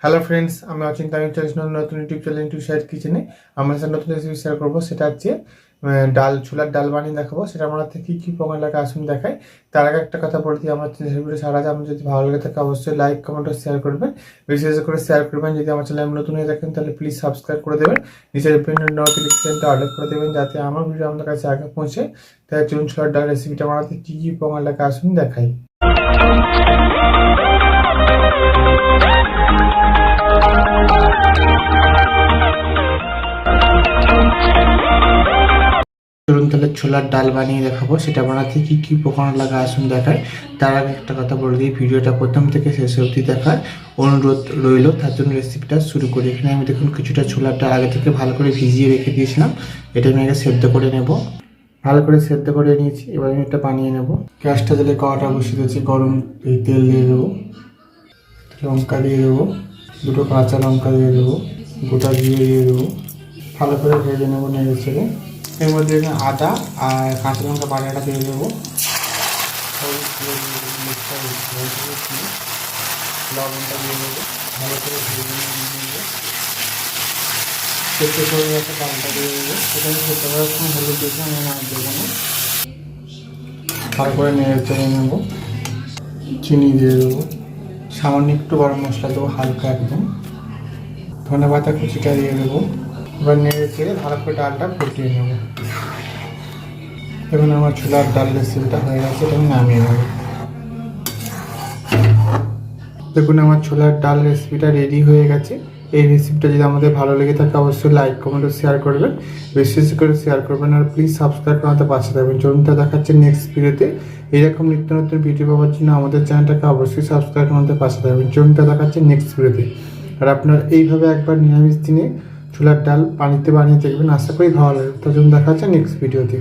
Hello friends, আমি অচিন্ত। আমি নতুন ইউটিউব চ্যানেল ইন্টু শেয়ার কিচেনে আমার সাথে নতুন রেসিপি শেয়ার করবো। সেটা হচ্ছে ছোলার ডাল বানিয়ে দেখাবো। সেটা আমার হাতে কী কী উপকরণ লাগে আসুন দেখাই। তার আগে একটা কথা বলে দিই, আমার রেসিপিটা সারা আমি যদি ভালো লাগে থাকে অবশ্যই লাইক কমেন্ট ও শেয়ার করবেন, বিশেষ করে শেয়ার করবেন। যদি আমার চ্যানেল নতুন হয়ে থাকেন তাহলে প্লিজ সাবস্ক্রাইব করে দেবেন, নিচের নোটিফিকেশনটা অল করে দেবেন যাতে আমার ভিডিও আমাদের কাছে আগে পৌঁছে। তাই চলুন ছোলার ডাল রেসিপিটা আমার হাতে কী কী উপকরণ লাগে আসুন দেখাই। চলুন তাহলে ছোলার ডাল বানিয়ে দেখাবো। সেটা বানাতে কি কি উপকরণ লাগা আসুন দেখায়। তার আগে একটা কথা বলে দিই, ভিডিওটা প্রথম থেকে শেষ অবধি দেখার অনুরোধ রইল। তার জন্য রেসিপিটা শুরু করি। এখানে আমি দেখুন কিছুটা ছোলার ডাল আগে থেকে ভালো করে ভিজিয়ে রেখে দিয়েছিলাম। এটা আমি আগে সেদ্ধ করে নেব। ভালো করে সেদ্ধ করে নিয়েছি, এবার আমি এটা বানিয়ে নেব। গ্যাসটা দিলে কড়াটা বসিয়ে দিয়েছি, গরম তেল দিয়ে দেবো, লঙ্কা দিয়ে দেবো, দুটো কাঁচা লঙ্কা দিয়ে দেবো, গোটা জিরে দিয়ে দেবো, ভালো করে ভেজে নেবো নেড়ে ছেড়ে। এর মধ্যে আদা আর কাঁচা লঙ্কা বাটাটা দিয়ে দেবো, লবণটা দিয়ে দেবো, ভালো করে ভেজে নেবো। সেদ্ধ করে একটা ডালটা দিয়ে দেবো, সেখানে সেদ্ধ করার সময় হলুদ দিয়ে আমি আর দেবো না। ভালো করে নেড়ে চেড়ে নেবো, চিনি দিয়ে দেবো, সামান্য একটু গরম মশলা দেবো হালকা একদম, ধনে পাতা কুচিটা দিয়ে দেবো। এবার নেড়ে চেড়ে ভালো করে ডালটা ফুটিয়ে নেবো। এখন আমার ছোলার ডাল রেসিপিটা হয়ে গেছে, এটা আমি নামিয়ে নেব। দেখুন আমার ছোলার ডাল রেসিপিটা রেডি হয়ে গেছে। এই রেসিপিটা যদি আমাদের ভালো লেগে থাকে অবশ্যই লাইক কমেন্ট ও শেয়ার করবেন, বেশি করে শেয়ার করবেন, আর প্লিজ সাবস্ক্রাইব করতে পাশে থাকবেন। চলুনটা দেখাচ্ছে নেক্সট ভিডিওতে। এইরকম নিত্য নতুন ভিডিও পাওয়ার জন্য আমাদের চ্যানেলটাকে অবশ্যই সাবস্ক্রাইব করতে পাশে থাকবেন। চলুনটা দেখাচ্ছে নেক্সট ভিডিওতে। আর আপনার এইভাবে একবার নিরামিষ দিনে ছোলার ডাল পানিতে বানিয়ে দেখবেন, আশা করি ভালো লাগবে। তার জন্য দেখা যাচ্ছে নেক্সট ভিডিওতে।